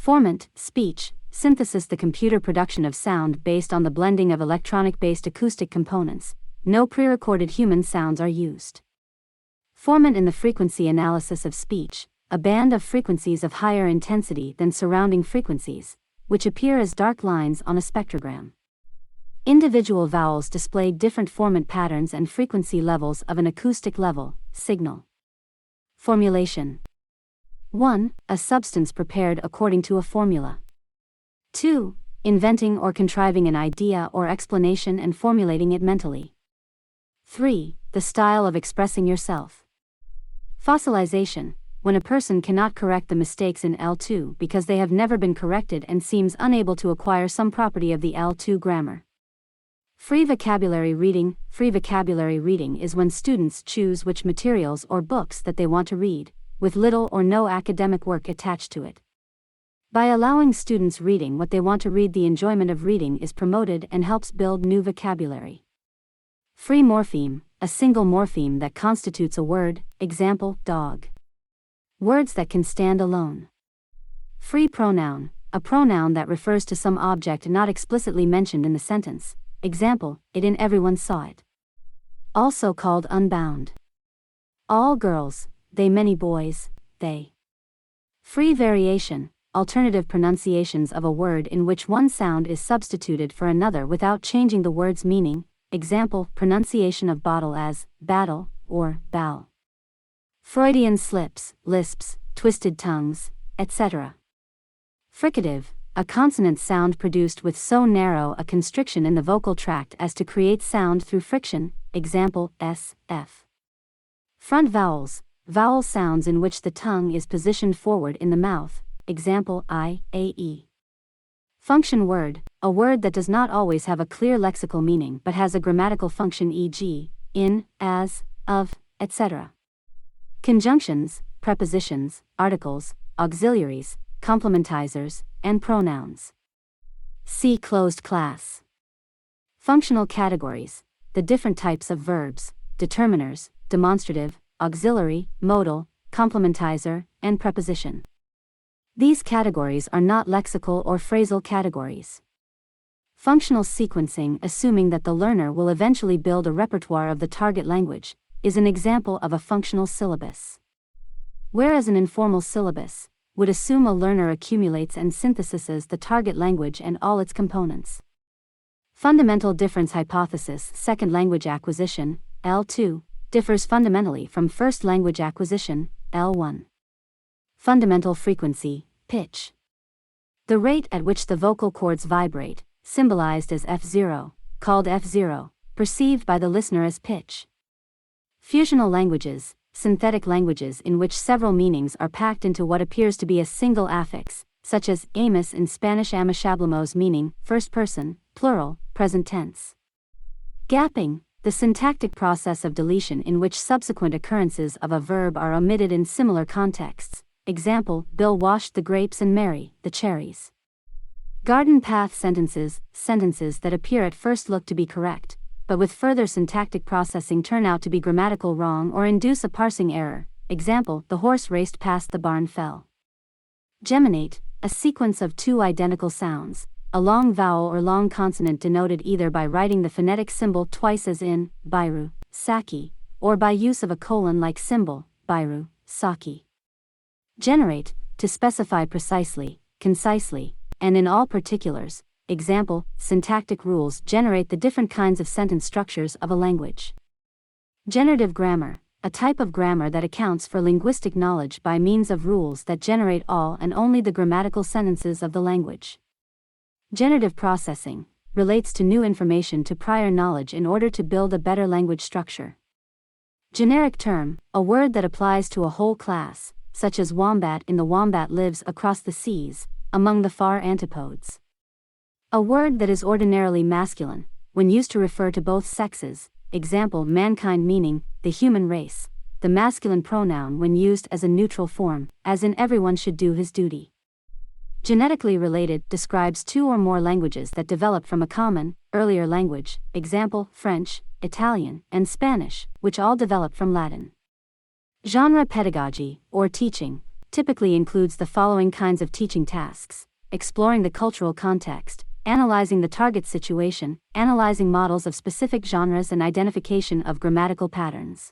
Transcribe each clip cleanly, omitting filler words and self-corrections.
Formant, speech, synthesis, the computer production of sound based on the blending of electronic-based acoustic components. No pre-recorded human sounds are used. Formant, in the frequency analysis of speech, a band of frequencies of higher intensity than surrounding frequencies, which appear as dark lines on a spectrogram. Individual vowels display different formant patterns and frequency levels of an acoustic level, signal. Formulation. 1. A substance prepared according to a formula. 2. Inventing or contriving an idea or explanation and formulating it mentally. 3. The style of expressing yourself. Fossilization, when a person cannot correct the mistakes in L2 because they have never been corrected and seems unable to acquire some property of the L2 grammar. Free vocabulary reading. Free vocabulary reading is when students choose which materials or books that they want to read, with little or no academic work attached to it. By allowing students reading what they want to read, the enjoyment of reading is promoted and helps build new vocabulary. Free morpheme, a single morpheme that constitutes a word, example, dog. Words that can stand alone. Free pronoun, a pronoun that refers to some object not explicitly mentioned in the sentence, example, it and everyone saw it. Also called unbound. All girls, they many boys, they. Free variation, alternative pronunciations of a word in which one sound is substituted for another without changing the word's meaning, example, pronunciation of bottle as battle or bow. Freudian slips, lisps, twisted tongues, etc. Fricative, a consonant sound produced with so narrow a constriction in the vocal tract as to create sound through friction, example, s, f. Front vowels, vowel sounds in which the tongue is positioned forward in the mouth, example, I, a, e. Function word, a word that does not always have a clear lexical meaning but has a grammatical function, e.g., in, as, of, etc. Conjunctions, prepositions, articles, auxiliaries, complementizers, and pronouns. See closed class. Functional categories, the different types of verbs, determiners, demonstrative, auxiliary, modal, complementizer, and preposition. These categories are not lexical or phrasal categories. Functional sequencing, assuming that the learner will eventually build a repertoire of the target language, is an example of a functional syllabus. Whereas an informal syllabus would assume a learner accumulates and synthesizes the target language and all its components. Fundamental difference hypothesis. Second language acquisition, L2, differs fundamentally from first language acquisition, L1. Fundamental frequency, pitch. The rate at which the vocal cords vibrate, symbolized as F0, called F0, perceived by the listener as pitch. Fusional languages, synthetic languages in which several meanings are packed into what appears to be a single affix, such as amos in Spanish amashablamos, meaning first person, plural, present tense. Gapping, the syntactic process of deletion in which subsequent occurrences of a verb are omitted in similar contexts. Example, Bill washed the grapes and Mary, the cherries. Garden path sentences, sentences that appear at first look to be correct, but with further syntactic processing turn out to be grammatical wrong or induce a parsing error. Example, the horse raced past the barn fell. Geminate, a sequence of two identical sounds, a long vowel or long consonant denoted either by writing the phonetic symbol twice as in, Bairu, Saki, or by use of a colon-like symbol, Bairu, Saki. Generate, to specify precisely, concisely, and in all particulars. Example, syntactic rules generate the different kinds of sentence structures of a language. Generative grammar, a type of grammar that accounts for linguistic knowledge by means of rules that generate all and only the grammatical sentences of the language. Generative processing relates to new information to prior knowledge in order to build a better language structure. Generic term, a word that applies to a whole class, such as wombat in The Wombat Lives Across the Seas, among the far antipodes. A word that is ordinarily masculine, when used to refer to both sexes, example, mankind meaning, the human race, the masculine pronoun when used as a neutral form, as in everyone should do his duty. Genetically related describes two or more languages that develop from a common, earlier language, example, French, Italian, and Spanish, which all develop from Latin. Genre pedagogy, or teaching, typically includes the following kinds of teaching tasks: exploring the cultural context, analyzing the target situation, analyzing models of specific genres, and identification of grammatical patterns.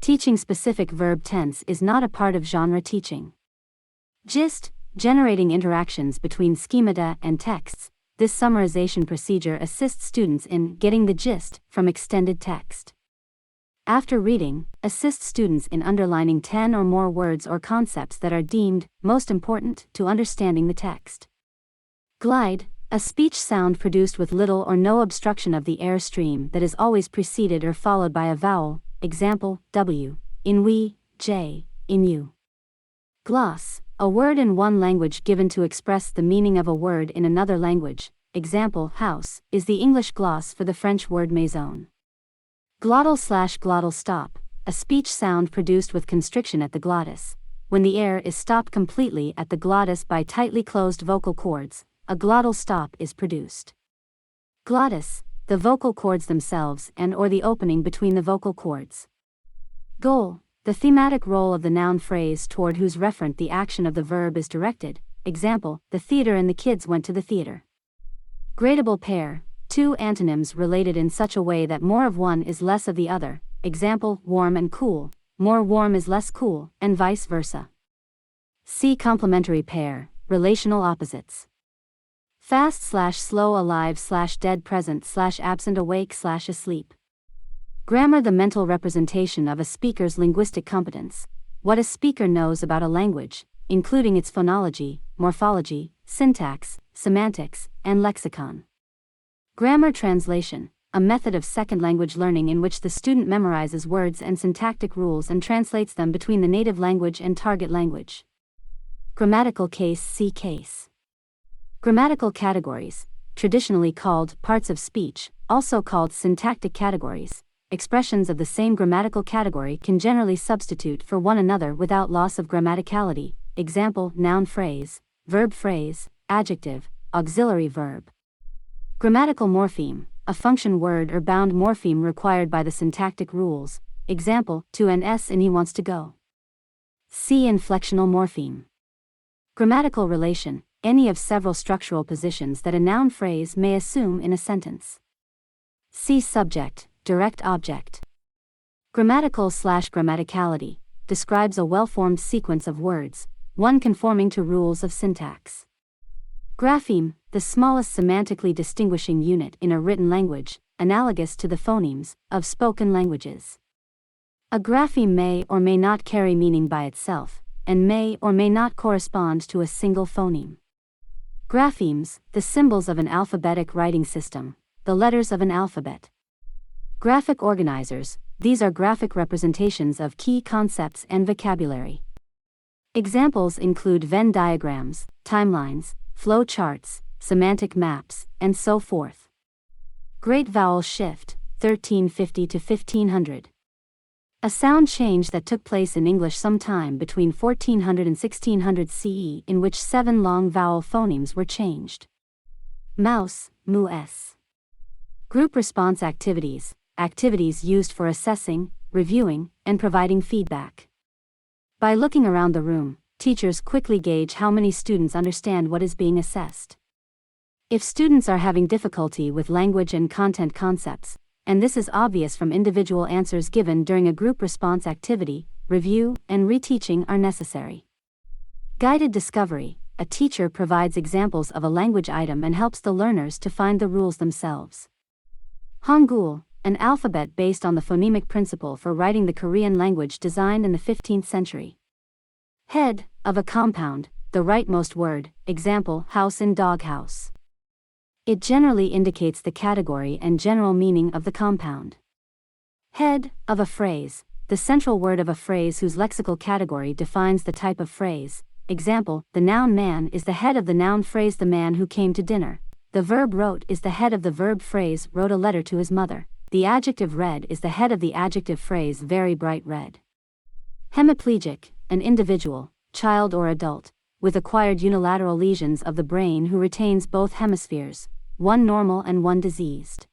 Teaching specific verb tense is not a part of genre teaching. Gist: generating interactions between schemata and texts. This summarization procedure assists students in getting the gist from extended text. After reading, assists students in underlining 10 or more words or concepts that are deemed most important to understanding the text. Glide: a speech sound produced with little or no obstruction of the air stream that is always preceded or followed by a vowel, example, W, in we, J, in you. Gloss: a word in one language given to express the meaning of a word in another language, example, house, is the English gloss for the French word maison. Glottal/glottal stop: a speech sound produced with constriction at the glottis. When the air is stopped completely at the glottis by tightly closed vocal cords, a glottal stop is produced. Glottis: the vocal cords themselves and/or the opening between the vocal cords. Goal: the thematic role of the noun phrase toward whose referent the action of the verb is directed, example, the theater and the kids went to the theater. Gradable pair: two antonyms related in such a way that more of one is less of the other, example, warm and cool, more warm is less cool, and vice versa. See complementary pair, relational opposites. Fast/slow, alive/dead, present/absent, awake/asleep. Grammar: the mental representation of a speaker's linguistic competence, what a speaker knows about a language, including its phonology, morphology, syntax, semantics, and lexicon. Grammar translation: a method of second language learning in which the student memorizes words and syntactic rules and translates them between the native language and target language. Grammatical case: see case. Grammatical categories, traditionally called parts of speech, also called syntactic categories. Expressions of the same grammatical category can generally substitute for one another without loss of grammaticality, example, noun phrase, verb phrase, adjective, auxiliary verb. Grammatical morpheme: a function word or bound morpheme required by the syntactic rules, example, to an s and he wants to go. See inflectional morpheme. Grammatical relation: any of several structural positions that a noun phrase may assume in a sentence. See subject, direct object. Grammatical/grammaticality describes a well-formed sequence of words, one conforming to rules of syntax. Grapheme: the smallest semantically distinguishing unit in a written language, analogous to the phonemes of spoken languages. A grapheme may or may not carry meaning by itself, and may or may not correspond to a single phoneme. Graphemes: the symbols of an alphabetic writing system, the letters of an alphabet. Graphic organizers: these are graphic representations of key concepts and vocabulary. Examples include Venn diagrams, timelines, flow charts, semantic maps, and so forth. Great Vowel Shift, 1350 to 1500. A sound change that took place in English sometime between 1400 and 1600 CE in which 7 long vowel phonemes were changed. Mouse, mu-s. Group response activities, activities used for assessing, reviewing, and providing feedback. By looking around the room, teachers quickly gauge how many students understand what is being assessed. If students are having difficulty with language and content concepts, and this is obvious from individual answers given during a group response activity, review and reteaching are necessary. Guided discovery: a teacher provides examples of a language item and helps the learners to find the rules themselves. Hangul: an alphabet based on the phonemic principle for writing the Korean language designed in the 15th century. Head of a compound, the rightmost word, example, house in doghouse. It generally indicates the category and general meaning of the compound. Head of a phrase, the central word of a phrase whose lexical category defines the type of phrase, example, the noun man is the head of the noun phrase the man who came to dinner. The verb wrote is the head of the verb phrase wrote a letter to his mother. The adjective red is the head of the adjective phrase very bright red. Hemiplegic: an individual, child or adult, with acquired unilateral lesions of the brain who retains both hemispheres, one normal and one diseased.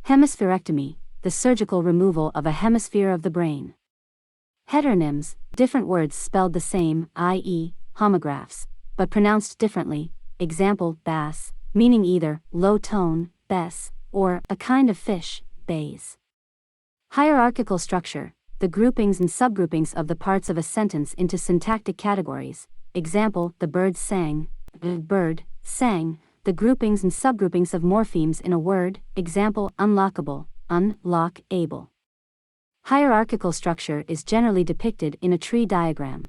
Hemispherectomy: the surgical removal of a hemisphere of the brain. Heteronyms: Different words spelled the same, i.e., homographs, but pronounced differently. Example, bass, meaning either low tone, bess, or a kind of fish, bays. Hierarchical structure, the groupings and subgroupings of the parts of a sentence into syntactic categories. Example, the bird sang, the bird sang, the groupings and subgroupings of morphemes in a word. Example, unlockable, unlock-able. Hierarchical structure is generally depicted in a tree diagram.